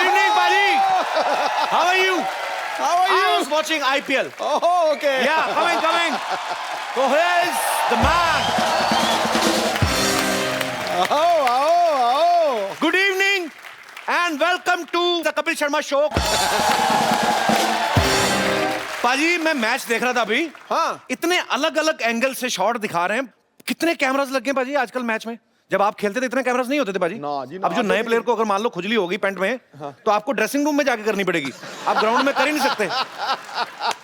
evening, Baji. How are you? How are I you? was watching IPL. Oh, okay. Yeah, coming. So here's the man. Oh. Good evening and welcome to the Kapil Sharma Show. पाजी मैं match देख रहा था अभी। हाँ। इतने अलग अलग एंगल से शॉट दिखा रहे हैं। कितने कैमरास लगे हैं पाजी आजकल मैच में? जब आप खेलते थे इतने कैमरास नहीं होते थे पाजी। ना जी, ना। अब जो नए प्लेयर को अगर मान लो खुजली होगी पैंट में, तो आपको ड्रेसिंग रूम में जाके करनी पड़ेगी। आप ग्राउंड में कर ही नहीं सकते।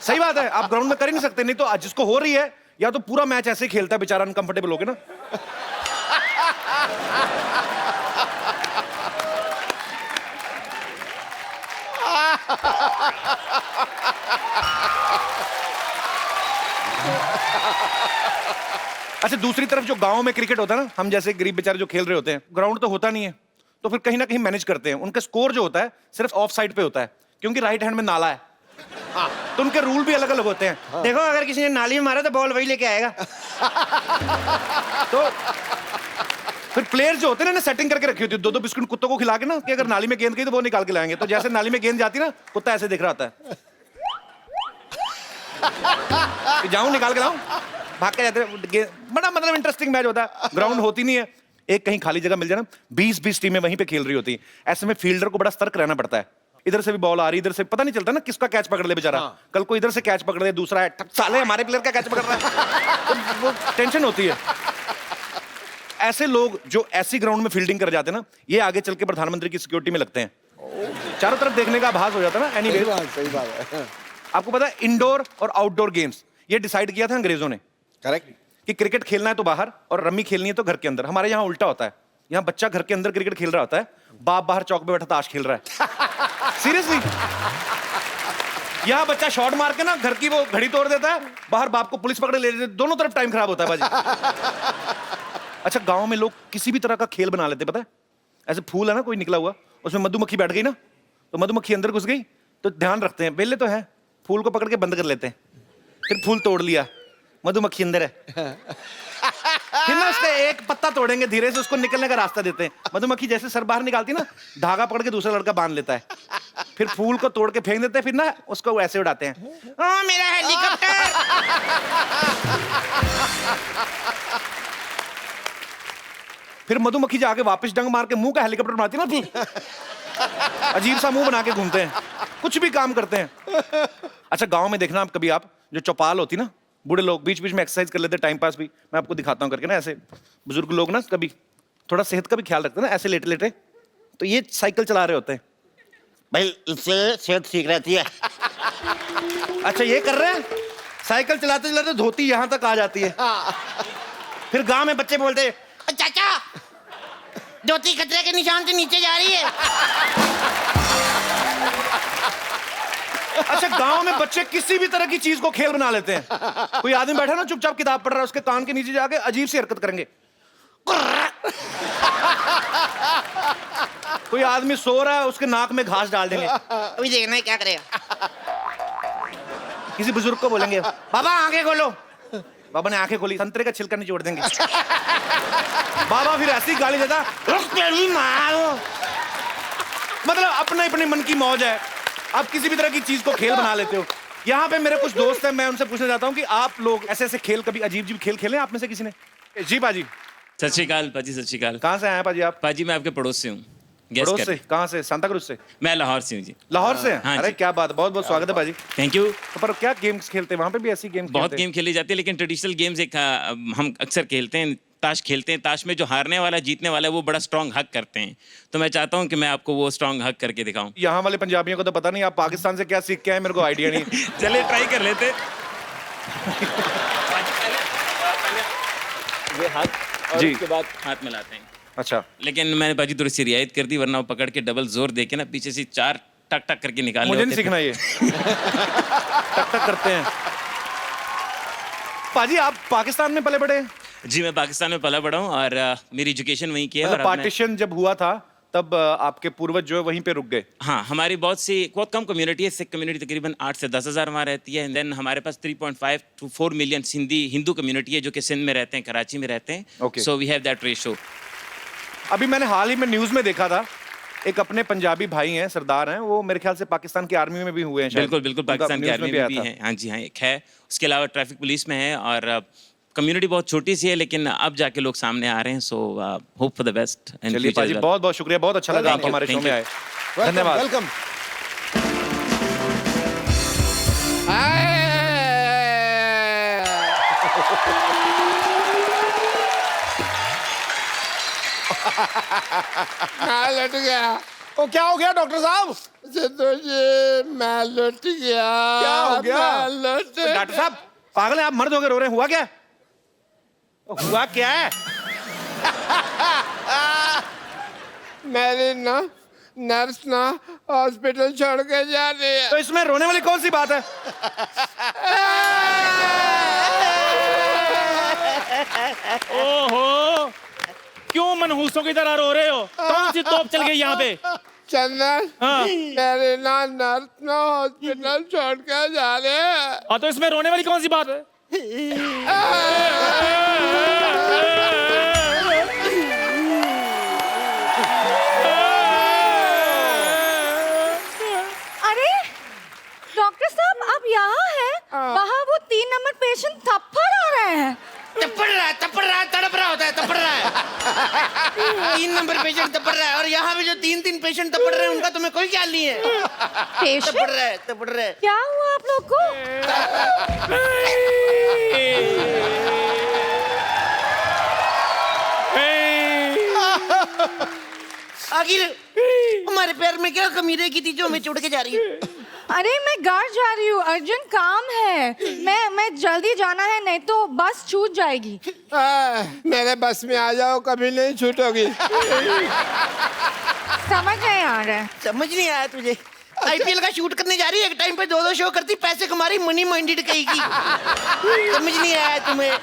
सही बात है, आप ग्राउंड में कर ही नहीं सकते। नहीं तो जिसको हो रही है या तो पूरा मैच ऐसे ही खेलता है बेचारा, अनकंफर्टेबल होके ना। अच्छा, दूसरी तरफ जो गांव में क्रिकेट होता है ना, हम जैसे गरीब बेचारे जो खेल रहे होते हैं, ग्राउंड तो होता नहीं है, तो फिर कहीं ना कहीं मैनेज करते हैं। उनका स्कोर जो होता है सिर्फ ऑफ साइड पे होता है, क्योंकि राइट हैंड में नाला है। तो उनके रूल भी अलग अलग होते हैं। देखो, अगर किसी ने नाली में मारा तो बॉल वही लेके आएगा। तो फिर प्लेयर जो होते हैं ना, सेटिंग करके रखी होती है, दो बिस्कुट कुत्तों को खिला के ना, कि अगर नाली में गेंद गई तो वो निकाल के लाएंगे। तो जैसे नाली में गेंद जाती ना, कुत्ता ऐसे देख रहा होता है कि जाऊं निकाल के लाऊं, भाग के जाते हैं। बड़ा मतलब इंटरेस्टिंग मैच होता है। ग्राउंड होती नहीं है, एक कहीं खाली जगह मिल जाए ना, 20-20 टीमें वहीं पे खेल रही होती है। ऐसे में फील्डर को बड़ा सतर्क रहना पड़ता है। इधर से भी बॉल आ रही, इधर से पता नहीं चलता ना किसका कैच पकड़ ले बेचारा। कल को इधर से कैच पकड़ ले, दूसरा है साले हमारे प्लेयर का कैच पकड़ रहा है। तो वो टेंशन होती है। ऐसे लोग जो ऐसी ग्राउंड में फील्डिंग कर जाते हैं ना, ये आगे चल के प्रधानमंत्री की सिक्योरिटी में लगते हैं। चारों तरफ देखने का आभास हो जाता है ना। एनीवे, सही बात है। आपको पता है इंडोर और आउटडोर गेम्स ये डिसाइड किया था अंग्रेजों ने करेक्ट। कि क्रिकेट खेलना है तो बाहर और रम्मी खेलनी है तो घर के अंदर। हमारे यहाँ उल्टा होता है। यहाँ बच्चा घर के अंदर क्रिकेट खेल रहा होता है, बाप बाहर चौक पे बैठा ताश खेल रहा है। सीरियसली, यहाँ बच्चा शॉट मार के ना घर की वो घड़ी तोड़ देता है, बाहर बाप को पुलिस पकड़े ले लेती है। दोनों तरफ टाइम खराब होता है बाजी। अच्छा, गांव में लोग किसी भी तरह का खेल बना लेते, पता है? ऐसे फूल है ना कोई निकला हुआ, उसमें मधुमक्खी बैठ गई ना, तो मधुमक्खी अंदर घुस गई, तो ध्यान रखते हैं, बेले तो है, फूल को पकड़ के बंद कर लेते हैं। फिर फूल तोड़ लिया, मधुमक्खी अंदर है। फिर ना उसका एक पत्ता तोड़ेंगे, धीरे से उसको निकलने का रास्ता देते हैं। मधुमक्खी जैसे सर बाहर निकालती ना, धागा पकड़ के दूसरा लड़का बांध लेता है। फिर फूल को तोड़ के फेंक देते हैं, फिर ना उसको ऐसे उड़ाते हैं। ओ मेरा हेलीकॉप्टर। फिर मधुमक्खी जाके वापस डंग मार के मुंह का हेलीकॉप्टर बनाती ना, अजीब सा मुंह बना के घूमते हैं, कुछ भी काम करते हैं। अच्छा, गांव में देखना आप कभी, आप जो चौपाल होती ना, बूढ़े लोग बीच बीच में एक्सरसाइज कर लेते, टाइम पास भी। मैं आपको दिखाता हूँ करके ना, ऐसे बुजुर्ग लोग ना कभी थोड़ा सेहत का भी ख्याल रखते हैं ना, ऐसे लेटे लेटे, तो ये साइकिल चला रहे होते हैं। भाई इससे सेहत ठीक रहती है। अच्छा, ये कर रहे हैं, साइकिल चलाते चलाते धोती यहाँ तक आ जाती है। फिर गांव में बच्चे बोलते हैं, चाचा, धोती खतरे के निशान से नीचे जा रही है। अच्छा, गांव में बच्चे किसी भी तरह की चीज को खेल बना लेते हैं। कोई आदमी बैठा ना चुपचाप किताब पढ़ रहा है, उसके कान के नीचे जाके अजीब सी हरकत करेंगे। कोई आदमी सो रहा है, उसके नाक में घास डाल देंगे। अभी देखना है क्या करेगा। किसी बुजुर्ग को बोलेंगे, बाबा आंखें खोलो। बाबा ने आंखें खोली, संतरे का छिलका निचोड़ देंगे। बाबा फिर ऐसी गाली देता, मतलब अपने अपने मन की मौज है। आप किसी भी तरह की चीज को खेल बना लेते हो। यहाँ पे मेरे कुछ दोस्त हैं, मैं उनसे पूछना चाहता हूँ कि आप लोग ऐसे ऐसे खेल, कभी अजीब अजीब खेल खेले आप में से किसी ने? जी पाजी। सत श्रीकाल पाजी, सत श्रीकाल। कहाँ से आए हैं पाजी आप? पाजी मैं आपके पड़ोस से हूँ। पड़ोस से? कहाँ से? सांता क्रूज से? मैं लाहौर से हूँ जी। लाहौर से? हाँ अरे जी। क्या बात, बहुत बहुत स्वागत है पाजी। Thank you. तो पर क्या गेम्स खेलते हैं वहाँ पे? भी ऐसी गेम्स बहुत गेम खेली जाती है, लेकिन ट्रेडिशनल गेम्स एक हम अक्सर खेलते हैं। ताश खेलते हैं। ताश में जो हारने वाला जीतने वाला है वो बड़ा स्ट्रॉन्ग हक करते हैं। तो मैं चाहता हूँ कि मैं आपको वो स्ट्रॉन्ग हक करके दिखाऊं। यहाँ वाले पंजाबियों को तो पता नहीं आप पाकिस्तान से क्या सीख के आए, मेरे को आइडिया नहीं। चलिए ट्राई कर लेते। ये हाथ और जी। उसके बाद हाथ मिलाते हैं। अच्छा, लेकिन मैंने बाजी थोड़ी सी रियायत कर दी, वरना वो पकड़ के डबल जोर दे के ना पीछे से 4 टक टक करके निकाल मुझे नहीं सीखना ये। टक टक करते हैं। पाजी आप पाकिस्तान में पले बड़े हैं? जी मैं पाकिस्तान में पला बड़ा हूँ और मेरी एजुकेशन वहीं की है। मतलब और अब मैं- पार्टीशन जब हुआ था तब आपके पूर्वज जो है वहीं पे रुक गए? हाँ, हमारी बहुत कम कम्युनिटी है। सिख कम्युनिटी तकरीबन 8 से 10 हज़ार वहाँ रहती है। देन हमारे पास 3.5 to 4 मिलियन हिंदू कम्युनिटी है जो कि सिंध में रहते हैं, कराची में रहते हैं। Okay. So we have that ratio. अभी मैंने हाल ही में न्यूज में देखा था एक अपने पंजाबी भाई हैं, सरदार हैं, वो मेरे ख्याल से पाकिस्तान की आर्मी में भी हुए हैं शायद। बिल्कुल बिल्कुल, उनका पाकिस्तान की न्यूज़ आर्मी भी आया में भी था। है। हाँ जी हाँ, एक है। उसके अलावा ट्रैफिक पुलिस में है, और कम्युनिटी बहुत छोटी सी है, लेकिन अब जाके लोग सामने आ रहे हैं। So hope for the best in चलिए पाजी, फ्यूचर। बहुत बहुत शुक्रिया, बहुत अच्छा लगा Thank आप you, हमारे शो thank में you. आए। धन्यवाद। वेलकम। मैं लुट गया। ओ क्या हो गया डॉक्टर साहब? सिद्धू जी, मैं लुट गया। क्या हो गया? मैं लुट डॉक्टर साहब पागल है आप, मर्द होकर रो रहे हैं, हुआ क्या? हुआ क्या है? मेरी ना नर्स ना हॉस्पिटल छोड़ के जा रही है। तो इसमें रोने वाली कौन सी बात है? ओहो, क्यों मनहूसों की तरह रो रहे हो? कौन सी तोप चल गई यहाँ पे? चंदन, हाँ। मेरी ना नर्स ना हॉस्पिटल छोड़ के जा रहे हैं। और तो इसमें रोने वाली कौन सी बात है? अरे डॉक्टर साहब, आप यहाँ हैं? वहाँ वो 3 नंबर पेशेंट थप्पड़ आ रहे हैं। तपड़ रहा है, तड़प रहा होता है, तपड़ रहा है। 3 नंबर पेशेंट तपड़ रहा है, और यहाँ पे जो 3 पेशेंट तपड़ रहे हैं उनका तुम्हें कोई ख्याल नहीं है। पेशेंट? तपड़ रहा है। क्या हुआ आप लोग को? आखिर हमारे पैर में क्या कमी रह गई थी जो हमें छोड़ के जा रही है? अरे मैं घर जा रही हूँ, अर्जेंट काम है। मैं जल्दी जाना है, नहीं तो बस छूट जाएगी। मेरे बस में आ जाओ, कभी नहीं छूटोगी। समझ नहीं आ रहा है। समझ नहीं आया तुझे? आईपीएल का शूट करने जा रही है, एक टाइम पे 2-2 शो करती, पैसे कमा रही, मनी माइंडेड कहेगी। समझ नहीं आया तुम्हें?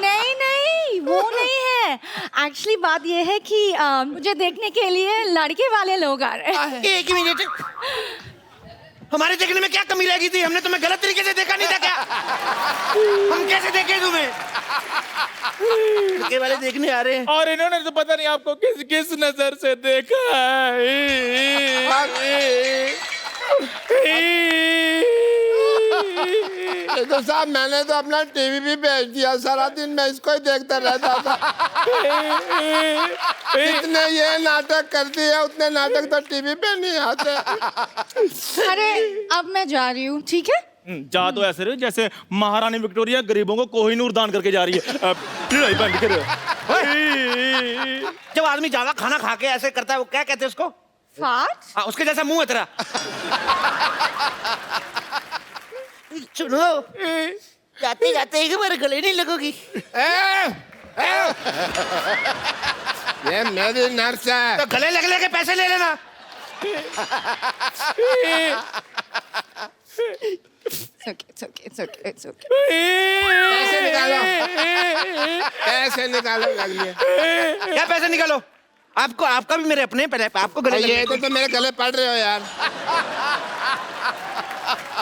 नहीं नहीं, वो नहीं है। एक्चुअली बात ये है कि मुझे देखने के लिए लड़के वाले लोग आ रहे हैं। एक ही मिनट, हमारे देखने में क्या कमी रह गई थी? हमने तुम्हें गलत तरीके से देखा नहीं था क्या? हम कैसे देखे तुम्हें? लड़के वाले देखने आ रहे हैं। और इन्होंने तो पता नहीं आपको किस किस नजर से देखा तो साहब, मैंने तो अपना टीवी भी बेच दिया, सारा दिन मैं इसको ही देखता रहता था। जितने ये नाटक करती है उतने नाटक तो टीवी पे नहीं आते। अरे अब मैं जा रही हूँ, ठीक है? जा तो ऐसे रहे जैसे महारानी विक्टोरिया गरीबों को कोहिनूर दान करके जा रही है। लड़ाई बंद करो। जब आदमी ज्यादा खाना खा के ऐसे करता है, वो क्या कहते हैं उसको? फाट? हाँ, उसके जैसा मुंह है तेरा। सुनो, जाते जाते एक बार गले नहीं लगोगी? ये मेरी नर्स है। तो गले लग लेके पैसे ले लेना। It's okay. पैसे निकालो, पैसे निकालो, लग लिए। क्या पैसे निकालो? आपको, आपका भी मेरे अपने पैसे, आपको गले ये लगे। तो मेरे गले पड़ रहे हो यार।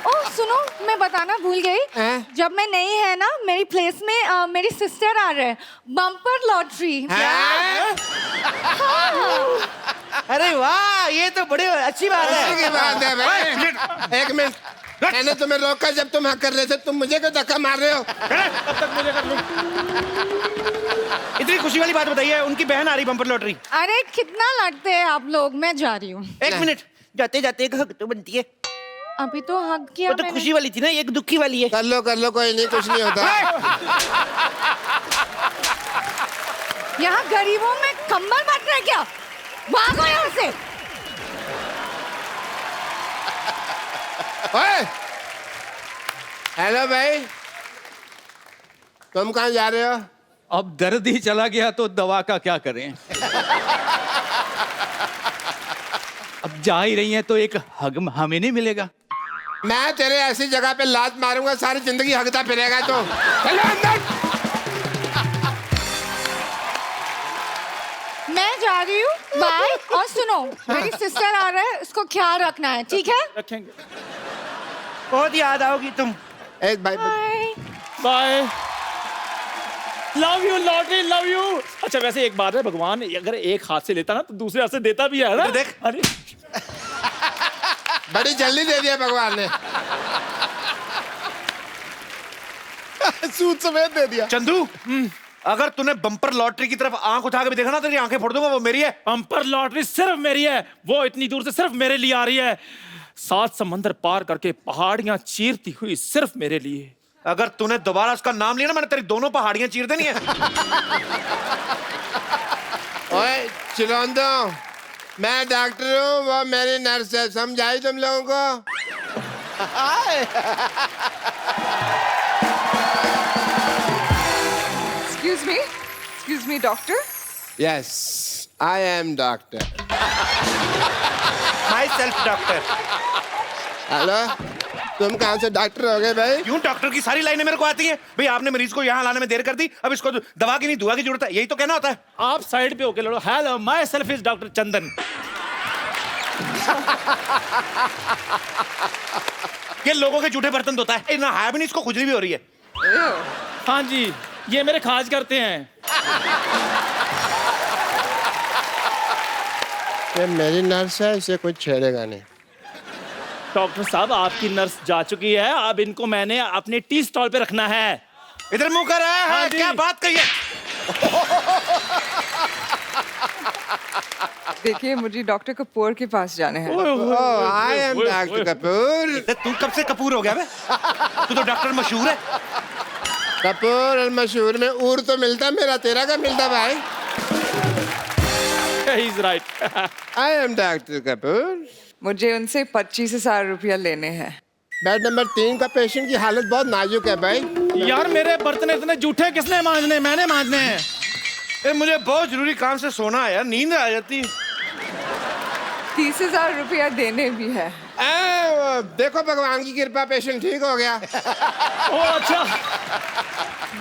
ओह सुनो, मैं बताना भूल गई। हैं? जब मैं नहीं है ना, मेरी प्लेस में मेरी सिस्टर आ रहे हैं। Bumper lottery. अरे वाह, ये तो बड़ी अच्छी बात अच्छी की है। बात है भाई। एक मिनट, मैंने तुम्हें रोका जब तुम हक कर रहे थे, तुम मुझे क्यों धक्का मार रहे हो? तब तक मुझे कर लो। इतनी खुशी वाली बात बताइए, उनकी बहन आ रही बम्पर लॉटरी। अरे कितना लड़ते हैं आप लोग, मैं जा रही हूँ। एक मिनट, जाते जाते एक हक तो बनती है। अभी तो हक किया वो तो मैंने। खुशी वाली थी ना, एक दुखी वाली है। कर लो, कोई नहीं, कुछ नहीं होता। यहाँ गरीबों में कंबल बांट रहे क्या? भागो यहाँ से। ओए, हेलो भाई, तुम कहाँ जा रहे हो? अब दर्द ही चला गया तो दवा का क्या करें? अब जा ही रही हैं तो एक हग हमें नहीं मिलेगा? मैं तेरे ऐसी जगह पे लात मारूंगा, सारी जिंदगी हगता फिरेगा। तो चलो अंदर। मैं जा रही हूँ, बाय। और सुनो, मेरी सिस्टर आ रहा है, उसको ख्याल रखना है, ठीक है? रखेंगे। बहुत याद आओगी तुम। एक भाई, bye. Bye. Love you lottery, love you. अच्छा वैसे एक बात है, भगवान अगर एक हाथ से लेता ना तो दूसरे हाथ से देता भी है ना। देख। अरे बड़ी जल्दी दे दिया भगवान ने। सूद समेत दे दिया। चंदू, अगर तूने बम्पर लॉटरी की तरफ आंख उठा के भी देखा ना, तेरी आंखें फोड़ दूंगा। वो मेरी है। बम्पर लॉटरी सिर्फ मेरी है, वो इतनी दूर से सिर्फ मेरे लिए आ रही है, 7 समंदर पार करके पहाड़ियां चीरती हुई सिर्फ मेरे लिए। अगर तूने दोबारा उसका नाम लिया ना, मैंने तेरी दोनों पहाड़ियां चीर देनी है। ओए चिलौंदो, मैं डॉक्टर हूँ, वो मेरी नर्स है, समझ आई तुम लोगों को? Excuse me, doctor. Yes, I am doctor. My self doctor. Hello, तुम कहाँ से डॉक्टर हो गए भाई? क्यों डॉक्टर की सारी लाइनें मेरे को आती हैं? भाई आपने मरीज को यहाँ लाने में देर कर दी, अब इसको दवा की नहीं दुआ की जरूरत है, यही तो कहना होता है। आप साइड पे होके लड़ो। Hello, myself is doctor Chandan. ये लोगों के जूठे बर्तन धोता है ना, है भी नहीं, इसको खुजली भी हो रही है। हाँ जी, ये मेरे खाज करते हैं। ये मेरी नर्स है, इसे कोई छेड़ेगा नहीं। डॉक्टर साहब, आपकी नर्स जा चुकी है, अब इनको मैंने अपने टी स्टॉल पे रखना है। इधर मुंह कर रहा है। हाँ जी। क्या बात कही है? देखिए, मुझे डॉक्टर कपूर के पास जाना है। Oh, I am doctor Kapoor. तू कब से कपूर हो गया बे? तू तो डॉक्टर मशहूर है। कपूर और मशहूर में ऊर तो मिलता, मेरा तेरा का मिलता भाई। He's right. I am doctor Kapoor. मुझे उनसे 25,000 रुपया लेने हैं। बेड नंबर 3 का पेशेंट की हालत बहुत नाजुक है भाई। यार मेरे बर्तन इतने जूठे किसने मांजने? मैंने मांजने हैं। मुझे बहुत जरूरी काम से सोना है यार, नींद आ जाती। 30,000 रुपया देने भी है। देखो भगवान की कृपा, पेशेंट ठीक हो गया। ओ अच्छा,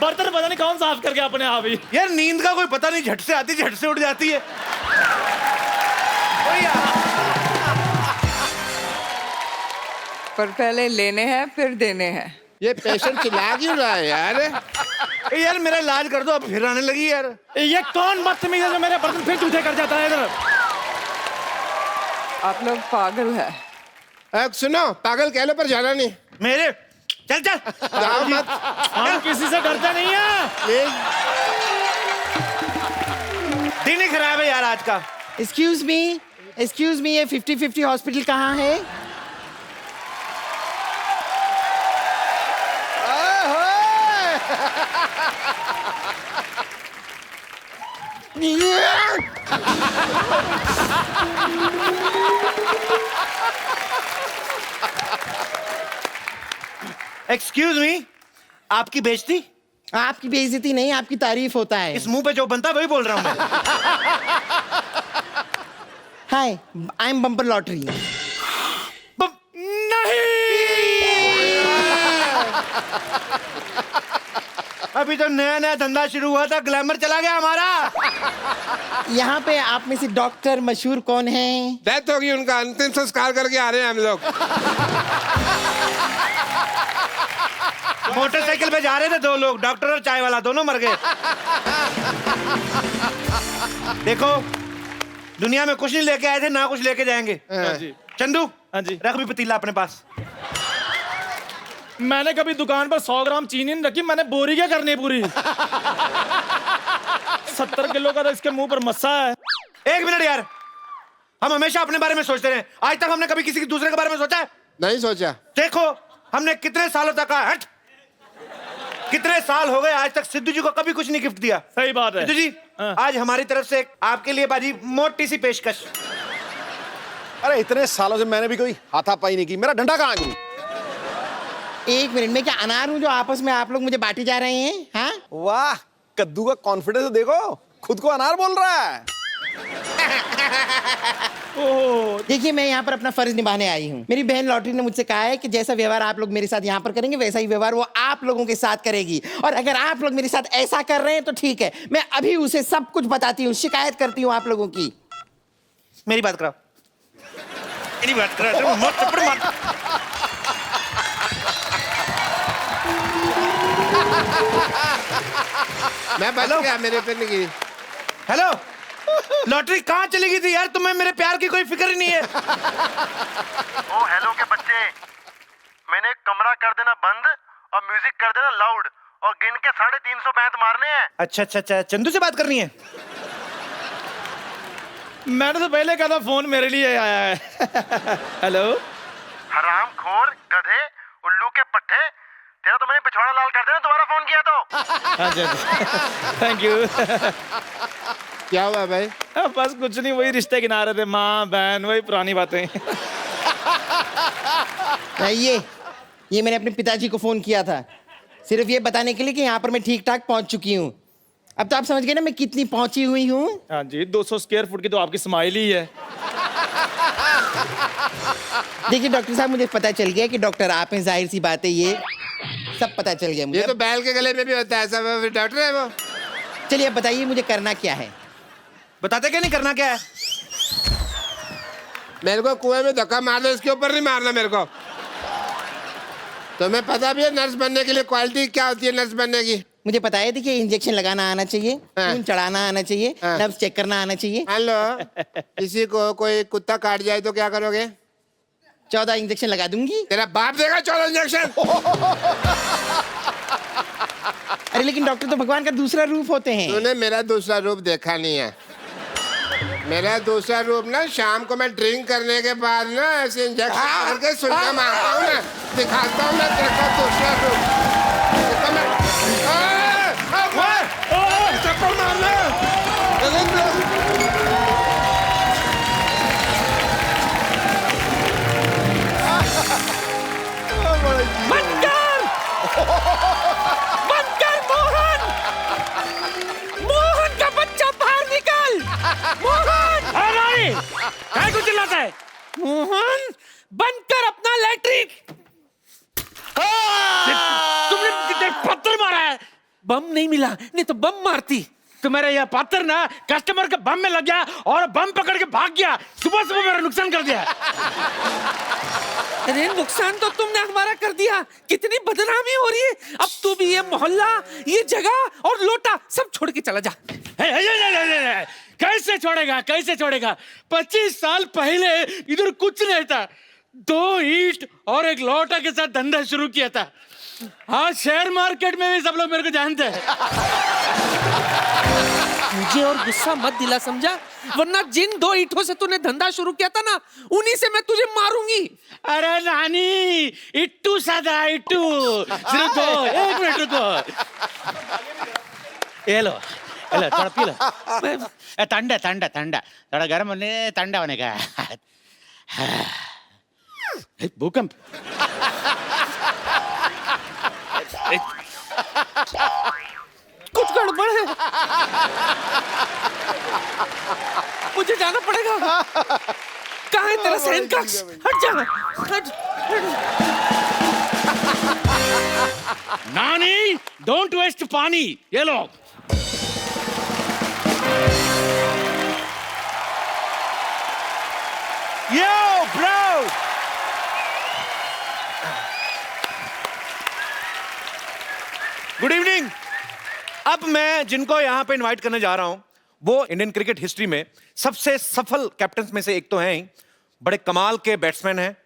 बर्तन पता नहीं कौन साफ कर गया अपने आप ही। यार नींद का कोई पता नहीं, झट से आती झट से उठ जाती है। पर पहले लेने हैं फिर देने हैं। ये पेशेंट चिल्ला क्यों रहा है यार? यार मेरा इलाज कर दो, अब फिर आने लगी यार। ये कौन बदतमीज है जो मेरे बर्तन फिर जूठे कर जाता है इधर? आप लोग पागल है। सुनो, पागल कह लो पर जाना नहीं। मेरे चल चल जाओ मत। हम किसी से डरते नहीं है। प्लीज। दिन ही खराब है यार आज का। एक्सक्यूज मी, ये 50-50 हॉस्पिटल कहाँ है? एक्सक्यूज मी, आपकी बेइज्जती? आपकी बेइज्जती नहीं, आपकी तारीफ होता है। इस मुंह पे जो बनता है वही बोल रहा हूँ मैं। हाय, आई एम बम्पर लॉटरी। अभी तो नया नया धंधा शुरू हुआ था, ग्लैमर चला गया हमारा। यहाँ पे आप में से डॉक्टर मशहूर कौन है? डेथ होगी उनका, अंतिम संस्कार करके आ रहे हैं हम लोग। मोटरसाइकिल पे जा रहे थे 2 लोग, डॉक्टर और चाय वाला, दोनों मर गए। देखो, दुनिया में कुछ नहीं लेके आए थे, ना कुछ लेके जाएंगे। चंदू, हाँ जी। रख भी पतीला अपने पास। मैंने कभी दुकान पर 100 ग्राम चीनी नहीं रखी, मैंने बोरी क्या करनी है पूरी। 70 किलो का तो इसके मुंह पर मस्सा है। 1 मिनट यार, हम हमेशा अपने बारे में सोचते रहे, आज तक हमने कभी किसी के दूसरे के बारे में सोचा है? नहीं सोचा। देखो, हमने कितने सालों तक कहा, हट, कितने साल हो गए, आज तक सिद्धू जी को कभी कुछ नहीं गिफ्ट दिया। सही बात है सिद्धू जी, आज हमारी तरफ से आपके लिए बाजी मोटी सी पेशकश। अरे इतने सालों से मैंने भी कोई हाथापाई नहीं की, मेरा डंडा कहाँ गया? 1 मिनट में क्या अनार हूँ जो आपस में आप लोग मुझे बांटे जा रहे हैं? हाँ, वाह, कद्दू का कॉन्फिडेंस देखो, खुद को अनार बोल रहा है। देखिए, मैं यहाँ पर अपना फर्ज निभाने आई हूँ। मेरी बहन लॉटरी ने मुझसे कहा है कि जैसा व्यवहार आप लोग मेरे साथ यहाँ पर करेंगे, वैसा ही व्यवहार वो आप लोगों के साथ करेगी। और अगर आप लोग मेरे साथ ऐसा कर रहे हैं तो ठीक है, मैं अभी उसे सब कुछ बताती हूँ, शिकायत करती हूँ आप लोगों की। मेरी बात कराओ, मेरी बात कराओ, मत थप्पड़ मार। मैं बच गया, मेरे पे नहीं गिरी। हेलो, लॉटरी कहाँ चली गई थी यार? तुम्हें मेरे प्यार की कोई फिक्र ही नहीं है। ओ हेलो के बच्चे, मैंने कमरा कर देना बंद और म्यूजिक कर देना लाउड और गिन के 350 बैंत मारने हैं। अच्छा, चंदू से बात करनी है। मैंने तो पहले कहा था फोन मेरे लिए आया है। हेलो, हरामखोर, गधे, उल्लू के पट्टे, तेरा तो मैंने पिछवाड़ा लाल कर देना दोबारा फोन किया तो। अच्छा, थैंक यू। क्या हुआ भाई? बस कुछ नहीं, वही रिश्ते गिना रहे थे, माँ बहन, वही पुरानी बातें। ये मैंने अपने पिताजी को फोन किया था, सिर्फ ये बताने के लिए कि यहाँ पर मैं ठीक ठाक पहुँच चुकी हूँ। अब तो आप समझ गए ना मैं कितनी पहुंची हुई हूँ। हाँ जी, 200 स्क्वायर फुट की तो आपकी स्माइल ही है। देखिए डॉक्टर साहब, मुझे पता चल गया कि डॉक्टर आप हैं, जाहिर सी बात है, ये सब पता चल गया मुझे। ये तो बैल के गले में भी होता है, सब डॉक्टर है वो। चलिए अब बताइए मुझे करना क्या है? बताते क्या नहीं, करना क्या है? मेरे को कुएं में धक्का मार दो, इसके ऊपर नहीं मारना मेरे को। तुम्हें पता भी है नर्स बनने के लिए क्वालिटी क्या होती है नर्स बनने की? मुझे पता है, देखिए इंजेक्शन लगाना आना चाहिए, खून चढ़ाना आना चाहिए, नर्व्स चेक करना आना चाहिए। हेलो, किसी को कोई कुत्ता काट जाए तो क्या करोगे? 14 इंजेक्शन लगा दूंगी। तेरा बाप देगा 14 इंजेक्शन? अरे लेकिन डॉक्टर तो भगवान का दूसरा रूप होते हैं। तूने मेरा दूसरा रूप देखा नहीं है। मेरा दूसरा रूप ना, शाम को मैं ड्रिंक करने के बाद ना ऐसे इंजेक्शन करके सुइयां मारता हूँ ना, दिखाता हूँ मैं तेरा दूसरा रूप। चप्पल मारना। बंद कर मोहन! मोहन का बच्चा बाहर निकाल! मोहन! क्या कुछ चिल्लाता है? मोहन, बंद कर अपना लैट्रिन! तुमने पत्थर मारा है। बम नहीं मिला, नहीं तो बम मारती। तुम्हारा यह पत्थर ना कस्टमर के बम में लग गया और बम पकड़ के भाग गया। सुबह सुबह मेरा नुकसान कर दिया। अरे नुकसान तो तुमने हमारा कर दिया। कितनी बदनामी हो रही है। अब तू भी ये मोहल्ला, ये जगह और लोटा सब छोड़ के चला जा। कैसे छोड़ेगा, कैसे छोड़ेगा? 25 साल पहले इधर कुछ नहीं था। 2 ईंट और एक लोटा के साथ धंधा शुरू किया था। हाँ, शेयर मार्केट में भी सब लोग मेरे को जानते हैं। मुझे और गुस्सा मत दिला, समझा? वरना जिन 2 ईंटों से तूने धंधा शुरू किया था ना, उन्हीं से मैं तुझे मारूंगी। अरे नानी, इट्टू सादा इट्टू। सिर्फ 1 मिनट रुको। ये लो, थोड़ा पी लो। ठंडा थोड़ा गर्म होने, ठंडा होने का। भूकंप। कुछ गड़बड़ है, मुझे जाना पड़ेगा। कहाँ है तेरा सहन कक्ष? हट जा, हट। नानी, डोंट वेस्ट पानी। ये लो। Yo, bro! Good evening. अब मैं जिनको यहाँ पे इनवाइट करने जा रहा हूं, वो इंडियन क्रिकेट हिस्ट्री में सबसे सफल कैप्टन में से एक तो हैं ही, बड़े कमाल के बैट्समैन हैं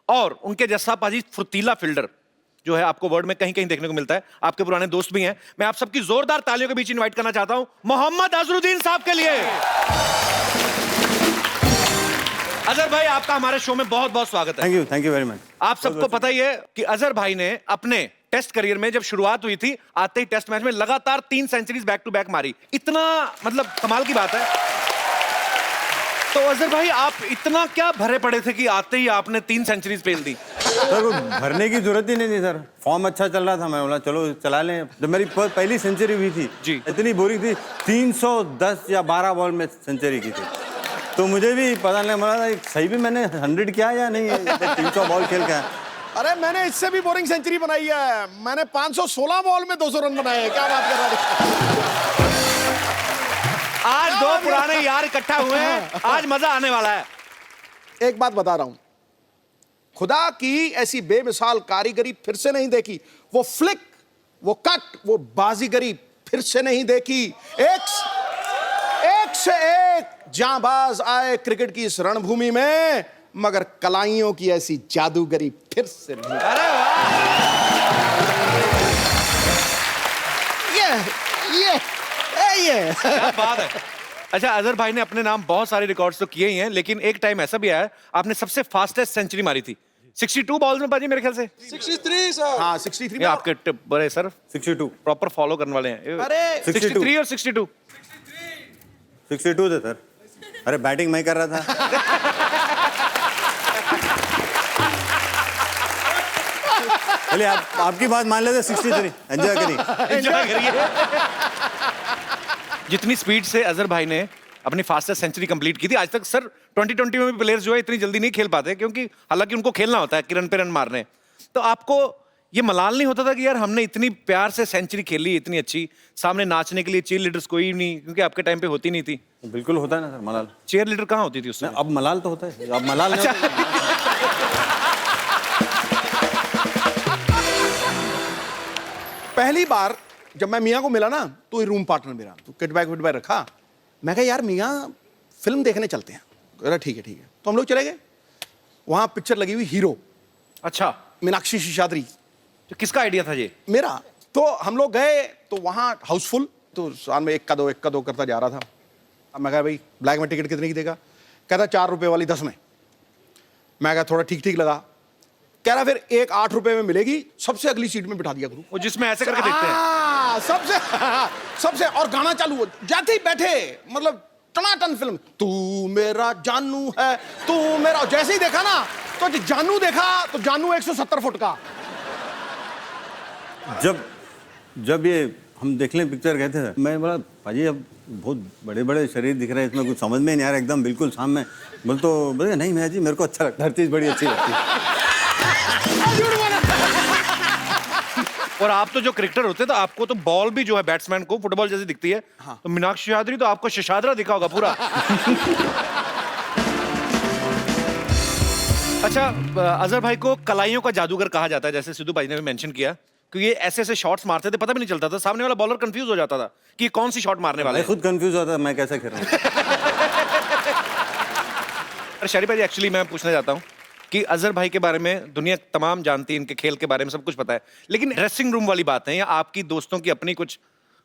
और उनके जैसा पाजी फुर्तीला फील्डर जो है आपको वर्ल्ड में कहीं कहीं देखने को मिलता है। आपके पुराने दोस्त भी हैं। मैं आप सबकी जोरदार तालियों के बीच इनवाइट करना चाहता हूं मोहम्मद अजहरुद्दीन साहब के लिए। अजहर भाई, आपका हमारे शो में बहुत बहुत स्वागत है। Thank you very much. आप सबको पता ही है कि अजहर भाई ने अपने टेस्ट करियर में जब शुरुआत हुई थी, आते ही टेस्ट मैच में लगातार 3 सेंचुरीज बैक टू बैक मारी। इतना मतलब कमाल की बात है। तो अजहर भाई, आप इतना क्या भरे पड़े थे कि आते ही आपने 3 सेंचुरीज पेल दी? सर, भरने की जरूरत ही नहीं थी सर। फॉर्म अच्छा चल रहा था, मैं बोला चलो चला लें। जब मेरी पहली सेंचुरी हुई थी जी, इतनी बोरिंग थी, 310 या 12 बॉल में सेंचुरी की थी। तो मुझे भी पता नहीं, मला सही भी मैंने 100 किया या नहीं, 300 बॉल खेल के। अरे मैंने इससे भी बोरिंग सेंचुरी बनाई है। मैंने 516 बॉल में 200 रन बनाए हैं। क्या बात कर रहा है? आज 2 पुराने यार इकट्ठा हुए हैं, आज मजा आने वाला है। एक बात बता रहा हूं, खुदा की ऐसी बेमिसाल कारीगरी फिर से नहीं देखी। वो फ्लिक, वो कट, वो बाजीगरी फिर से नहीं देखी। एक से एक जांबाज आए क्रिकेट की इस रणभूमि में, मगर कलाइयों की ऐसी जादूगरी फिर से नहीं। अरे वाह, ये क्या बात है। अच्छा, अजहर भाई ने अपने नाम बहुत सारे रिकॉर्ड्स तो किए ही हैं, लेकिन एक टाइम ऐसा भी आया आपने सबसे फास्टेस्ट सेंचुरी मारी थी 62 बॉल्स में बाजी, मेरे ख्याल से 63 सर। हाँ 63 ये आपके टिप बड़े सर 62 प्रॉपर फॉलो करने वाले हैं। अरे 63 और 62 62 थे सर। अरे बैटिंग मैं कर रहा था। चलिए आपकी बात मान लेते 63। एंजॉय करिए। एंजॉय करिए। जितनी स्पीड से अजहर भाई ने अपनी फास्टेस्ट सेंचुरी कंप्लीट की थी, आज तक सर 2020 में भी प्लेयर्स जो है इतनी जल्दी नहीं खेल पाते, क्योंकि हालांकि उनको खेलना होता है कि रन पे रन मारने। तो आपको ये मलाल नहीं होता था कि यार हमने इतनी प्यार से सेंचुरी खेली इतनी अच्छी, सामने नाचने के लिए चीयर लीडर्स कोई नहीं, क्योंकि आपके टाइम पे होती नहीं थी। बिल्कुल होता है ना सर मलाल। चीयर लीडर कहाँ होती थी उसमें? अब मलाल तो होता है, अब मलाल नहीं होता। पहली बार जब मैं मियाँ को मिला ना, तो ये रूम पार्टनर मेरा, तो किट बैग रखा। मैं कहा यार मियाँ फिल्म देखने चलते हैं। कह रहा ठीक है। तो हम लोग चले गए, वहां पिक्चर लगी हुई हीरो। अच्छा, मीनाक्षी शेषाद्री। तो किसका आइडिया था ये? मेरा। तो हम लोग गए तो वहां हाउसफुल, तो साल में एक का दो करता जा रहा था। अब मैं कहा भाई ब्लैक में टिकट कितने की देगा? कहता 4 रुपए वाली 10 में। मैं कहा थोड़ा ठीक ठीक लगा। कह रहा फिर एक 8 रुपए में मिलेगी, सबसे अगली सीट में बिठा दिया गुरु। वो जिसमें ऐसे करके देखते हैं सबसे और गाना चालू हो जाते ही बैठे, मतलब टनाटन फिल्म। तू मेरा जानू है, तू मेरा। जैसे ही देखा ना तो जानू देखा, तो जानू 170 फुट का। जब ये हम देखने पिक्चर गए थे, मैं बोला भाजी अब बहुत बड़े बड़े शरीर दिख रहे हैं, इसमें कुछ समझ में नहीं आ रहा, एकदम बिल्कुल सामने। बोले नहीं मैं जी, मेरे को अच्छा लगता है, हर चीज़ बड़ी अच्छी लगती है। और आप तो जो क्रिकेटर होते हैं, तो आपको तो बॉल भी जो है बैट्समैन को फुटबॉल जैसी दिखती है। हाँ। तो मीनाक्षी शेषाद्री तो आपको शशाद्रा दिखा होगा पूरा। अच्छा, अजहर भाई को कलाइयों का जादूगर कहा जाता है, जैसे सिद्धू भाई ने भी मेंशन किया, कि ये ऐसे ऐसे शॉट्स मारते थे, पता भी नहीं चलता था, सामने वाला बॉलर कंफ्यूज हो जाता था कि ये कौन सी शॉट मारने वाला है। खुद कंफ्यूज होता था मैं कैसे खेल रहा हूँ। अरे शरीफ भाई, एक्चुअली मैं पूछना चाहता हूँ कि अजहर भाई के बारे में दुनिया तमाम जानती है, इनके खेल के बारे में सब कुछ पता है, लेकिन ड्रेसिंग रूम वाली बात है या आपकी दोस्तों की अपनी कुछ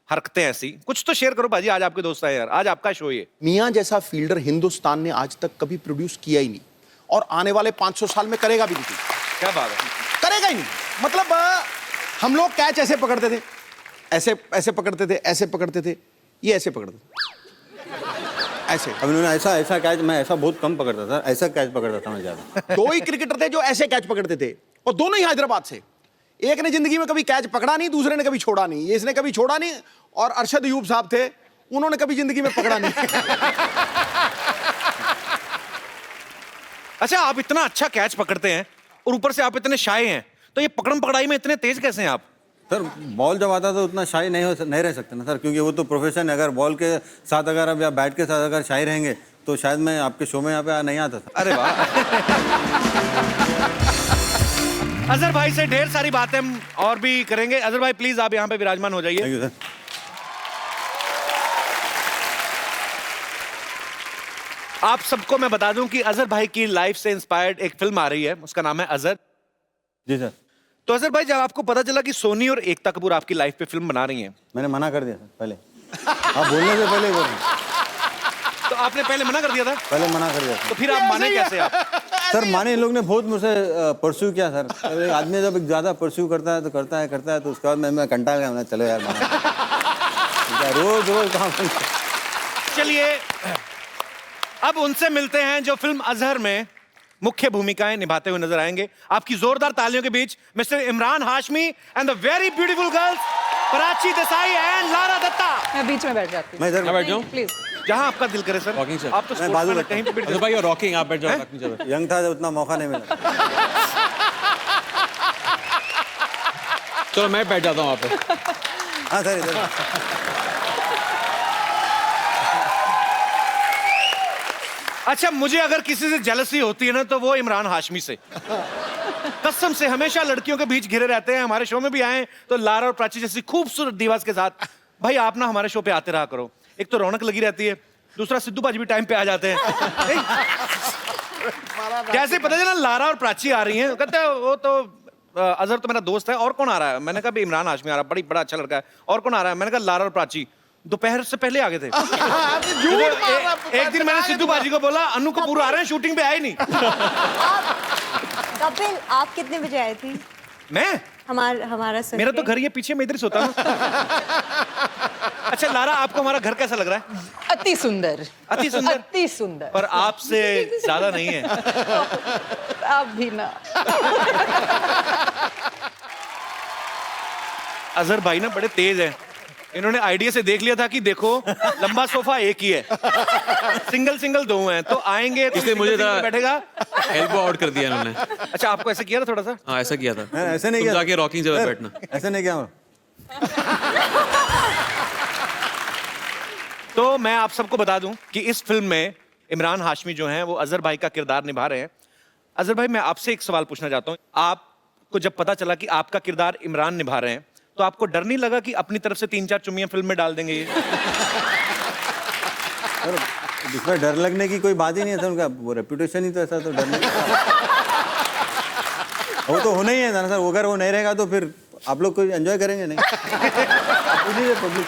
हरकतें ऐसी, कुछ तो शेयर करो भाजी। आज आपके दोस्त आए यार, आज आपका शो ये। मियाँ जैसा फील्डर हिंदुस्तान ने आज तक कभी प्रोड्यूस किया ही नहीं, और आने वाले 500 साल में करेगा भी नहीं। क्या बात है? करेगा ही नहीं। मतलब हम लोग कैच ऐसे पकड़ते थे, ऐसे पकड़ते थे, ऐसे पकड़ते थे, ये ऐसे पकड़ते थे, ऐसे। अब इन्होंने ऐसा कैच, मैं ऐसा बहुत कम पकड़ता था, ऐसा कैच पकड़ता था मैं ज्यादा। 2 ही क्रिकेटर थे जो ऐसे कैच पकड़ते थे, और दोनों ही हैदराबाद से। एक ने जिंदगी में कभी कैच पकड़ा नहीं, दूसरे ने कभी छोड़ा नहीं। ये इसने कभी छोड़ा नहीं, और अरशद अयूब साहब थे, उन्होंने कभी जिंदगी में पकड़ा नहीं। अच्छा, आप इतना अच्छा कैच पकड़ते हैं और ऊपर से आप इतने शाय हैं, तो ये पकड़म पकड़ाई में इतने तेज कैसे हैं आप? सर बॉल जब आता तो उतना शाई नहीं रह सकते ना सर, क्योंकि वो तो प्रोफेशन है। अगर बॉल के साथ अगर अब या बैट के साथ अगर शाई रहेंगे तो शायद मैं आपके शो में यहाँ पे नहीं आता था। अरे वाह। अजहर भाई से ढेर सारी बातें हम और भी करेंगे। अजहर भाई प्लीज आप यहाँ पे विराजमान हो जाइए। Thank you sir. आप सबको मैं बता दूं कि अजहर भाई की लाइफ से इंस्पायर्ड एक फिल्म आ रही है, उसका नाम है अजहर। जी सर। तो अजहर भाई, जब आपको पता चला कि सोनी और एकता कपूर आपकी लाइफ पे फिल्म बना रही हैं, मैंने मना कर दिया सर पहले। आप बोलने से पहले बोल रहे। तो आपने पहले मना कर दिया था? पहले मना कर दिया। तो फिर आप माने कैसे? आप सर माने, इन लोग ने बहुत मुझसे परस्यू किया सर। आदमी जब ज्यादा परस्यू करता है तो उसके बाद मैं कंटाल गया, मैं चलो यार रोज काम। चलिए अब उनसे मिलते हैं जो फिल्म अजहर में मुख्य भूमिकाएं निभाते हुए नजर आएंगे। आपकी जोरदार तालियों के बीच mister Imran Hashmi and the very beautiful girls Prachi Desai and Lara Dutta. मैं बीच में बैठ जाती हूँ। मैं इधर बैठ जाऊँ प्लीज। जहां आपका दिल करे सर। Walking, sir. आप तो मैं बाजू में कहीं पे अजहर भाई रॉकिंग, आप बैठ जाओ अपनी जगह। यंग था, उतना मौका नहीं मिला। चलो मैं बैठ जाता हूँ वहाँ पे। हाँ सर इधर। अच्छा, मुझे अगर किसी से जेलसी होती है ना, तो वो इमरान हाशमी से। कसम से, हमेशा लड़कियों के बीच घिरे रहते हैं। हमारे शो में भी आए तो लारा और प्राची जैसी खूबसूरत दीवार के साथ भाई आप ना हमारे शो पे आते रहा करो, एक तो रौनक लगी रहती है, दूसरा सिद्धू पाजी भी टाइम पे आ जाते हैं। कैसे पता चला लारा और प्राची आ रही हैं, कहते हैं वो तो अजहर तो मेरा दोस्त है, और कौन आ रहा है? मैंने कहा भी इमरान हाशमी आ रहा है, बड़ा अच्छा लड़का है, और कौन आ रहा है? मैंने कहा लारा और प्राची। दोपहर से पहले आ गए थे। एक दिन मैंने सिद्धू बाजी को बोला अनु कपूर आ रहे हैं, शूटिंग पे आए नहीं। कपिल आप कितने बजे आए थे? मैं हमारा मेरा तो घर ये पीछे में इधर से होता है। अच्छा लारा, आपको हमारा घर कैसा लग रहा है? अति सुंदर, अति सुंदर, अति सुंदर। पर आपसे ज्यादा नहीं है। आप भी ना। अजहर भाई ना बड़े तेज हैं, इन्होंने आइडिया से देख लिया था कि देखो लंबा सोफा एक ही है, सिंगल दो हैं, तो आएंगे तो इसलिए मुझे single बैठेगा। एल्बो आउट कर दिया इन्होंने। अच्छा आपको ऐसे किया था थोड़ा सा? हाँ ऐसा किया था। ऐसे नहीं किया, जाके रॉकिंग जगह बैठना। ऐसे नहीं किया। तो मैं आप सबको बता दूं कि इस फिल्म में इमरान हाशमी जो हैं वो अजहर भाई का किरदार निभा रहे हैं। अजहर भाई मैं आपसे एक सवाल पूछना चाहता हूं, आपको जब पता चला कि आपका किरदार इमरान निभा रहे हैं तो आपको डर नहीं लगा कि अपनी तरफ से 3-4 चुम्मियां फिल्म में डाल देंगे ये? इसमें डर लगने की कोई बात ही नहीं है, उनका वो रेपुटेशन ही तो ऐसा, तो डर नहीं। वो तो होना ही है ना सर, अगर वो नहीं रहेगा तो फिर आप लोग कोई एंजॉय करेंगे नहीं। पब्लिक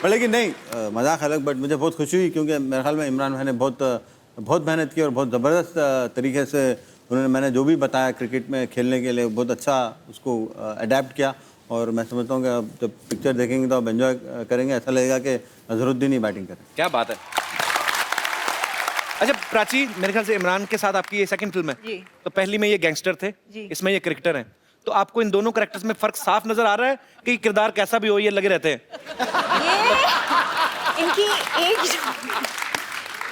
पर लेकिन नहीं, मजाक अलग, बट मुझे बहुत खुशी हुई क्योंकि मेरे ख्याल में इमरान भाई ने बहुत मेहनत की और बहुत ज़बरदस्त तरीके से उन्होंने, मैंने जो भी बताया क्रिकेट में खेलने के लिए, बहुत अच्छा उसको अडेप्ट किया। और मैं समझता हूँ कि अब जब पिक्चर देखेंगे तो आप एंजॉय करेंगे, ऐसा लगेगा कि अजहरुद्दीन ही बैटिंग करें। क्या बात है। अच्छा प्राची, मेरे ख्याल से इमरान के साथ आपकी ये सेकंड फिल्म है जी। तो पहली में ये गैंगस्टर थे, इसमें ये क्रिकेटर हैं, तो आपको इन दोनों कैरेक्टर्स में फर्क साफ नजर आ रहा है कि किरदार कैसा भी हो ये लगे रहते हैं? इनकी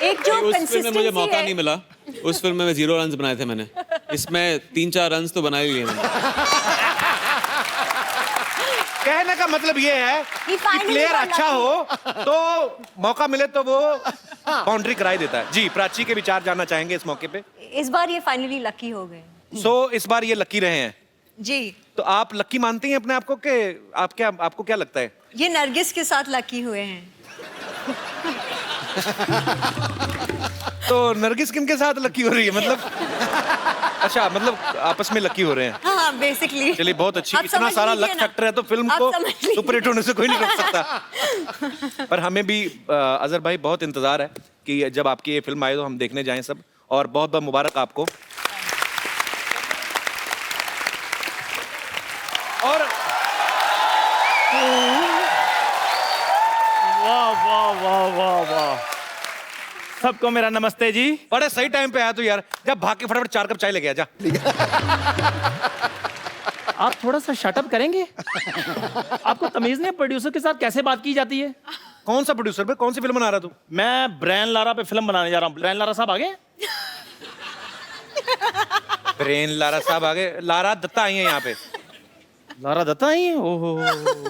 एक जो उस फिल्म में मुझे मौका नहीं मिला, उस फिल्म में 0 रन बनाए थे मैंने, इसमें 3-4 रन तो बना ही लिए मैंने। कहने का मतलब ये है कि प्लेयर अच्छा हो तो मौका मिले तो वो बाउंड्री कराई देता है। जी प्राची के विचार जानना चाहेंगे इस मौके पे। इस बार ये फाइनली लकी हो गए। इस बार ये लकी रहे हैं जी। तो आप लकी मानती हैं अपने आप को कि आपको क्या लगता है? ये नरगिस के साथ लकी हुए हैं। तो नरगिस किन के साथ लकी हो रही है मतलब? अच्छा मतलब आपस में लकी हो रहे हैं। हाँ बेसिकली। चलिए बहुत अच्छी, इतना सारा लक फैक्टर है तो फिल्म को सुपर हिट होने से कोई नहीं रोक सकता। पर हमें भी अजहर भाई बहुत इंतजार है कि जब आपकी ये फिल्म आए तो हम देखने जाएं सब, और बहुत बहुत मुबारक आपको। और वाह वाह वाह वाह वाह, सबको मेरा नमस्ते जी। बड़े सही टाइम पे आया तो यार, जब भाग के फटाफट 4 कप चाय लेके आ जा। आप थोड़ा सा शटअप करेंगे? आपको तमीज नहीं, प्रोड्यूसर के साथ कैसे बात की जाती है? कौन सा प्रोड्यूसर पे? कौन सी फिल्म बना रहा तू? मैं ब्रेन लारा पे फिल्म बनाने जा रहा हूँ। ब्रेन लारा साहब आ गए? ब्रेन लारा साहब आ गए? लारा दत्ता आई है यहाँ पे। लारा दत्ता आई है? ओहो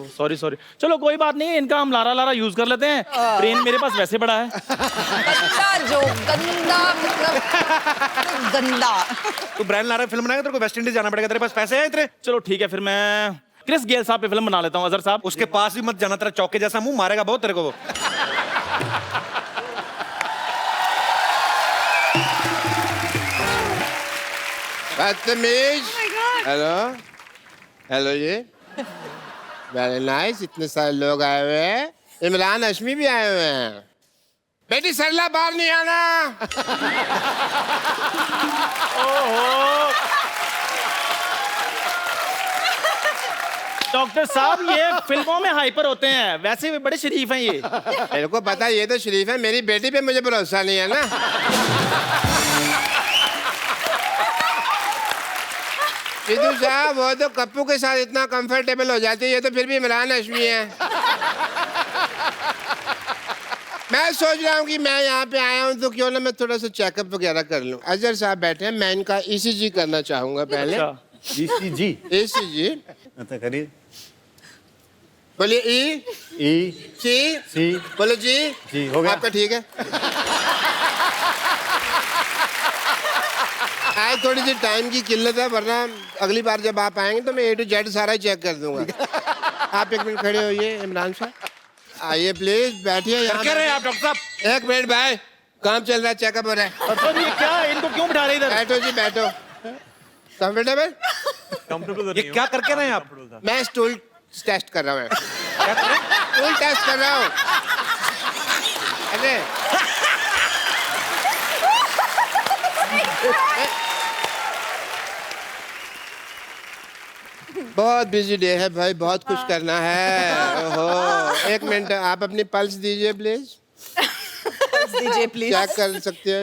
सॉरी सॉरी, चलो कोई बात नहीं, इनका हम लारा लारा यूज कर लेते हैं। ब्रेन मेरे पास वैसे बड़ा है। गंदा जो गंदा मतलब गंदा। तू ब्रेन लारा फिल्म बनाएगा, तेरे को वेस्ट इंडीज जाना पड़ेगा, तेरे पास पैसे हैं इतने? चलो ठीक है, फिर मैं क्रिस गेल साहब पे फिल्म बना लेता हूँ। अजहर साहब उसके पास भी मत जाना, तेरा चौके जैसा मुंह मारेगा बहुत तेरे को वो। बदतमीज। हेलो हेलो जी, वेरी नाइस। इतने सारे लोग आए हुए हैं, इमरान हाशमी भी आए हुए हैं। बेटी सरला बाहर नहीं आना। डॉक्टर साहब ये फिल्मों में हाइपर होते हैं, वैसे भी बड़े शरीफ हैं ये। मेरे को पता है, ये तो शरीफ है, मेरी बेटी पे मुझे भरोसा नहीं है ना। सिद्धू साहब वो तो कप्पू के साथ इतना कंफर्टेबल हो जाती है, ये तो फिर भी इमरान हाशमी है। मैं सोच रहा हूँ कि मैं यहाँ पे आया हूँ तो क्यों ना मैं थोड़ा सा चेकअप वगैरह कर लूँ। अजहर साहब बैठे हैं, मैं इनका ECG करना चाहूंगा पहले। ECG करिए। बोलिए E बोलो जी हो गया आपका ठीक है। आज थोड़ी सी टाइम की किल्लत है, वरना अगली बार जब आप आएंगे तो मैं A to Z सारा ही चेक कर दूंगा। आप एक मिनट खड़े होइए इमरान साहब। आइए प्लीज बैठिए यहाँ। क्या रहे हैं आप डॉक्टर साहब? एक मिनट भाई, काम चल रहा है, चेकअप हो रहा है। सर ये क्या है? इनको क्यों बिठा रहे इधर? बैठो जी बैठो। कंफर्टेबल? ये क्या करके रहे हैं आप? मैं स्टूल टेस्ट कर रहा हूँ। क्या कर रहे हैं? स्टूल टेस्ट कर रहा हूँ। अरे बहुत बिजी डे है भाई, बहुत कुछ करना है। ओहो, एक मिनट आप अपनी पल्स दीजिए प्लीज। दीजिए प्लीज। चेक कर सकते हैं?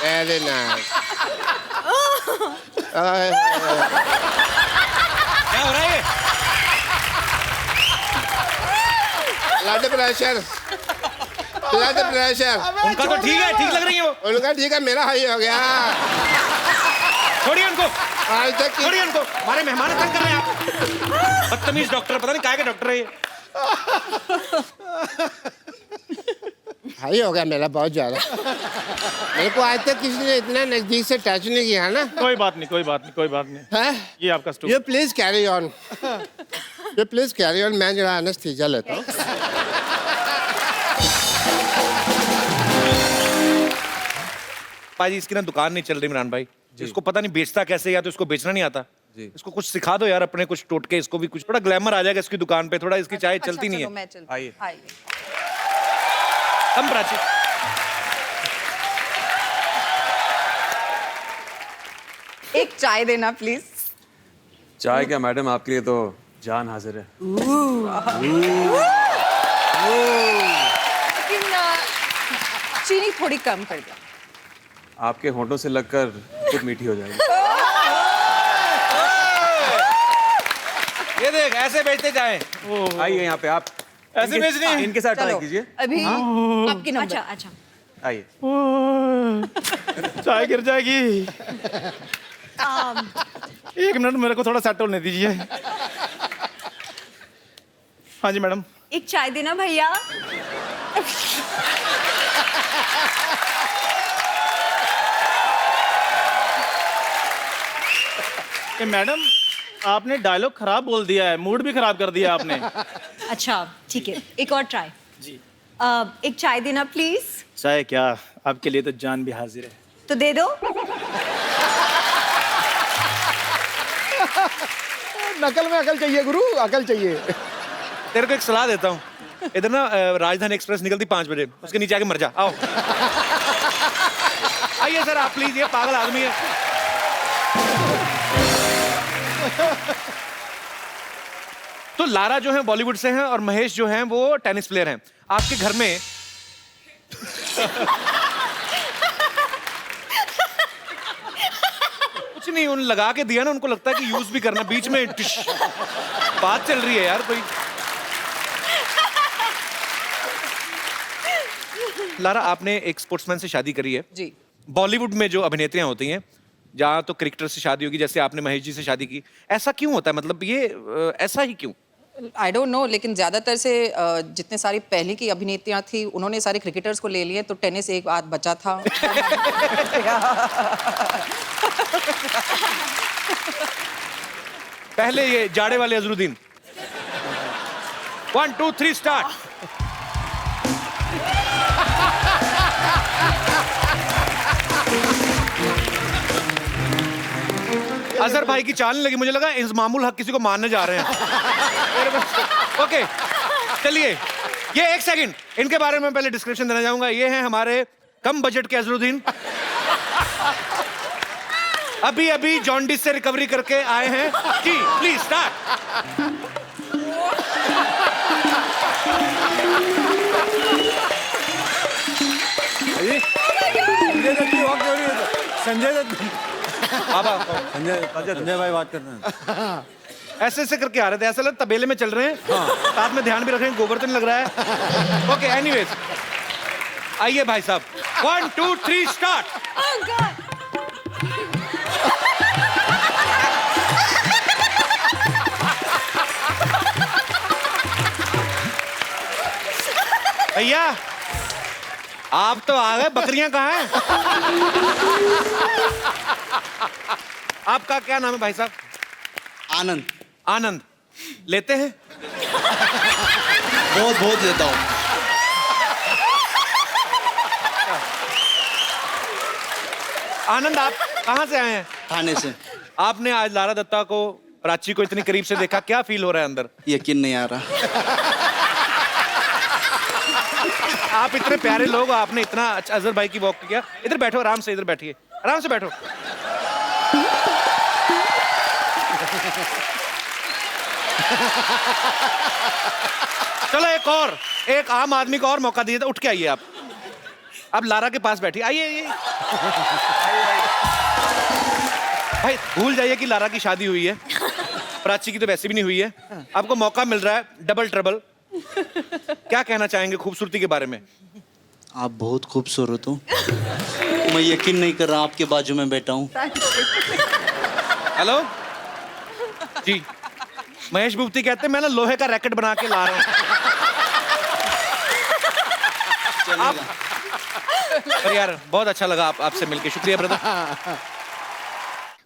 Very nice. क्या हो रहा है? Blood pressure, blood pressure. उनका तो ठीक है, ठीक लग रही है वो। उनका ठीक है, मेरा हाई हो गया। छोड़िए उनको, आज तक छोड़िए उनको, हमारे मेहमान तंग कर रहे हैं आप। बदतमीज डॉक्टर, पता नहीं काय के डॉक्टर है ये। हाई हो गया मेरा बहुत ज्यादा। मेरे को आज तक किसी ने इतना नजदीक से टच नहीं किया ना। कोई बात नहीं, कोई बात नहीं, कोई बात नहीं। है ये आपका स्टूल। ये प्लीज कैरी ऑन, ये प्लीज कैरी ऑन। मैं जरा एनेस्थीसिया लेता हूँ। पाजी इसकी ना दुकान नहीं चल रही इमरान भाई। इसको पता नहीं बेचता कैसे, या तो इसको बेचना नहीं आता। इसको कुछ सिखा दो यार, अपने कुछ टोटके, इसको भी कुछ थोड़ा ग्लैमर आ जाएगा इसकी दुकान पे। थोड़ा इसकी चाय चलती नहीं है। आइए। कम प्राची। एक चाय देना प्लीज। चाय क्या मैडम, आपके लिए तो जान हाजिर है। लेकिन चीनी थोड़ी कम कर दो। आपके होंठों से लगकर खुद मीठी हो जाएगी। ये देख, ऐसे बेचते जाए। आइए यहाँ पे आप ऐसे बेचनी है? इनके साथ ट्राई चलो, कीजिए। अभी आपकी नंबर। अच्छा आइए। चाय गिर जाएगी। एक मिनट, मेरे को थोड़ा सेट होने दीजिए। हाँ जी मैडम। एक चाय देना भैया। ये मैडम, आपने डायलॉग खराब बोल दिया है, मूड भी खराब कर दिया आपने। अच्छा ठीक है, एक और ट्राई जी। एक चाय देना प्लीज। चाय क्या, आपके लिए तो जान भी हाजिर है। तो दे दो। नकल में अकल चाहिए गुरु, अकल चाहिए। तेरे को एक सलाह देता हूँ, इधर ना राजधानी एक्सप्रेस निकलती 5 बजे, उसके नीचे आके मर जा। आओ आइए सर आप प्लीज, ये पागल आदमी है। तो लारा जो है बॉलीवुड से हैं और महेश जो हैं वो टेनिस प्लेयर हैं। आपके घर में कुछ नहीं, उन लगा के दिया ना, उनको लगता है कि यूज भी करना, बीच में टिश, बात चल रही है यार कोई। लारा, आपने एक स्पोर्ट्समैन से शादी करी है जी। बॉलीवुड में जो अभिनेत्रियां होती हैं, जहाँ तो क्रिकेटर से शादी होगी, जैसे आपने महेश जी से शादी की, ऐसा क्यों होता है? मतलब ये ऐसा ही क्यों? आई डोंट नो, लेकिन ज्यादातर से जितने सारी पहले की अभिनेत्रियां थी उन्होंने सारे क्रिकेटर्स को ले लिए, तो टेनिस एक बात बचा था। पहले ये जाड़े वाले अजरुद्दीन। 1 2 3 स्टार्ट। अजहर भाई की चाल नहीं लगी, मुझे लगा इंजमामुल हक किसी को मारने जा रहे हैं। ओके चलिए, ये 1 सेकंड, इनके बारे में पहले डिस्क्रिप्शन देना चाहूंगा। ये हैं हमारे कम बजट के अजरुद्दीन, अभी अभी जॉन्डिस से रिकवरी करके आए हैं। जी प्लीज स्टार्ट। संजय दत्त, संजय संजय भाई बात कर रहे हैं। ऐसे ऐसे करके आ रहे थे, ऐसा लग तबेले में चल रहे हैं। साथ में ध्यान भी रख रहे हैं, गोबर तो नहीं लग रहा है। ओके एनीवेज, आइए भाई साहब, 1 2 3 स्टार्ट। भैया आप तो आ गए, बकरियां कहाँ हैं? आपका क्या नाम है भाई साहब? आनंद। आनंद। लेते हैं? बहुत बहुत लेता हूँ। आनंद, आप कहाँ से आए हैं? थाने से। आपने आज लारा दत्ता को, प्राची को इतनी करीब से देखा, क्या फील हो रहा है अंदर? यकीन नहीं आ रहा। आप इतने प्यारे लोग, आपने इतना अच्छा अजहर भाई की वॉक किया। इधर बैठो, आराम से इधर बैठिए, आराम से बैठो। चलो एक आम आदमी को और मौका दिए, तो उठ के आइए आप। अब लारा के पास बैठिए, आइए। भाई भूल जाइए कि लारा की शादी हुई है, प्राची की तो वैसे भी नहीं हुई है। आपको मौका मिल रहा है, डबल ट्रबल। क्या कहना चाहेंगे खूबसूरती के बारे में? आप बहुत खूबसूरत हो। मैं यकीन नहीं कर रहा आपके बाजू में बैठा हूँ। हेलो जी, महेश भूपति कहते हैं मैं ना लोहे का रैकेट बना के ला रहा हूँ। पर यार बहुत अच्छा लगा आपसे मिलके, शुक्रिया ब्रदर।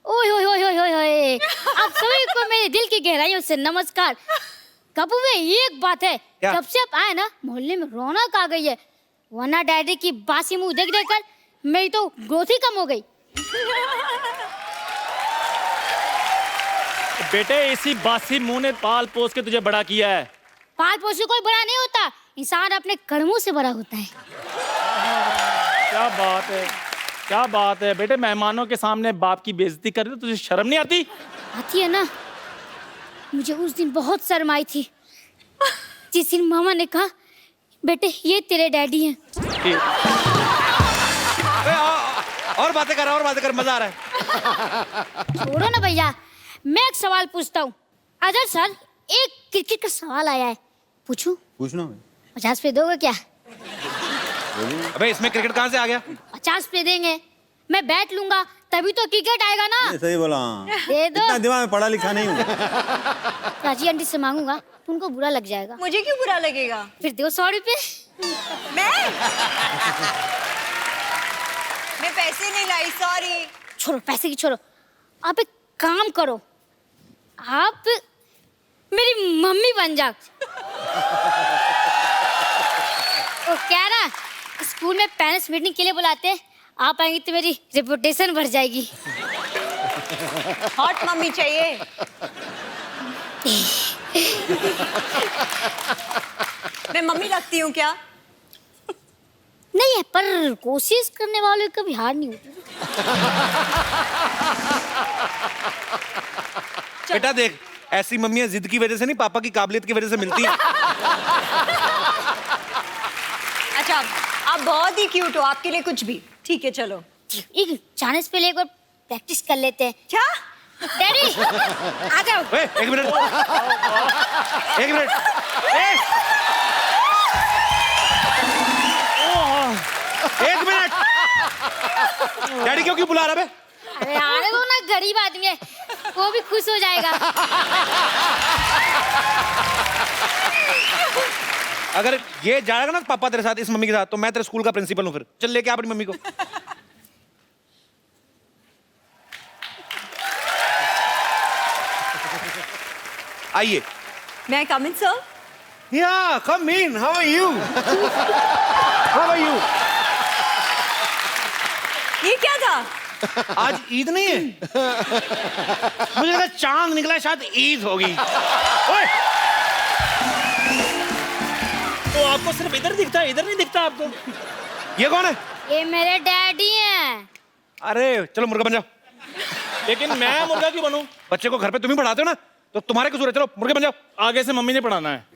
ओए होए होए होए होए, आप सभी को मेरे दिल की गहराइयों से नमस्कार। कपूर भाई, एक बात है, क्या? जब से आप आए ना, मोहल्ले में रौनक आ गई है, वरना डैडी की बासी मुंह देख देख कर मेरी तो ग्रोथ ही कम हो गई। बेटे, इसी बासी मुंह ने पाल पोस के तुझे बड़ा किया है। पाल पोस के कोई बड़ा नहीं होता, इंसान अपने कर्मों से बड़ा होता है। क्या बात है, क्या बात है बेटे, मेहमानों के सामने बाप की बेइज्जती कर रहे हो, तुझे शर्म नहीं आती? आती है ना। मुझे उस दिन बहुत शर्म आई थी, जिस दिन मामा ने कहा बेटे ये तेरे डैडी हैं। और बातें कर, मजा आ रहा है। छोड़ो ना भैया, मैं एक सवाल पूछता हूँ। अजहर सर, एक क्रिकेट का सवाल आया है, पूछूं? पूछना। 50 पे दोगे क्या? अबे इसमें क्रिकेट कहाँ से आ गया? 50 पे देंगे, मैं बैट लूंगा तभी तो क्रिकेट आएगा ना। ये सही बोला। दे दो। इतना दिमाग में पढ़ा लिखा नहीं हूँ। राजी आंटी से मांगूंगा तो उनको बुरा लग जाएगा। मुझे क्यों बुरा लगेगा? फिर दो 100 रुपए। मैं पैसे नहीं लाई, सॉरी। छोड़ो पैसे की छोड़ो, आप एक काम करो, आप मेरी मम्मी बन जाओ। वो क्या ना, स्कूल में पेरेंट्स मीटिंग के लिए बुलाते हैं, आप आएंगी तो मेरी रेपुटेशन बढ़ जाएगी। हॉट मम्मी चाहिए। मैं मम्मी लगती हूँ क्या? नहीं है, पर कोशिश करने वालों कभी हार नहीं होती। बेटा देख, ऐसी मम्मियां जिद की वजह से नहीं, पापा की काबिलियत की वजह से मिलती हैं। अच्छा, आप बहुत ही क्यूट हो, आपके लिए कुछ भी। ठीक है चलो, एक जाने से पहले एक बार प्रैक्टिस कर लेते हैं। क्या? डैडी आ जाओ। एक मिनट। डैडी क्यों बुला रहा है? अरे आने दो ना, गरीब आदमी है, वो भी खुश हो जाएगा। अगर ये जाएगा ना पापा तेरे साथ, इस मम्मी के साथ, तो मैं तेरे स्कूल का प्रिंसिपल हूँ। फिर चल लेके आ अपनी मम्मी को। आइए। मैं कम इन sir? Yeah, come in. How are you? How are you? ये क्या था? आज ईद नहीं है? मुझे लगा चांद निकला, शायद ईद होगी। ओए! तो आपको सिर्फ इधर दिखता है, इधर नहीं दिखता आपको? ये कौन है? ये मेरे डैडी हैं। अरे चलो मुर्गा बन जाओ। लेकिन मैं मुर्गा क्यों बनूं? बच्चे को घर पे तुम ही पढ़ाते हो ना, तो तुम्हारे कसूर है। चलो मुर्गे बन जाओ। आगे से मम्मी ने पढ़ाना है।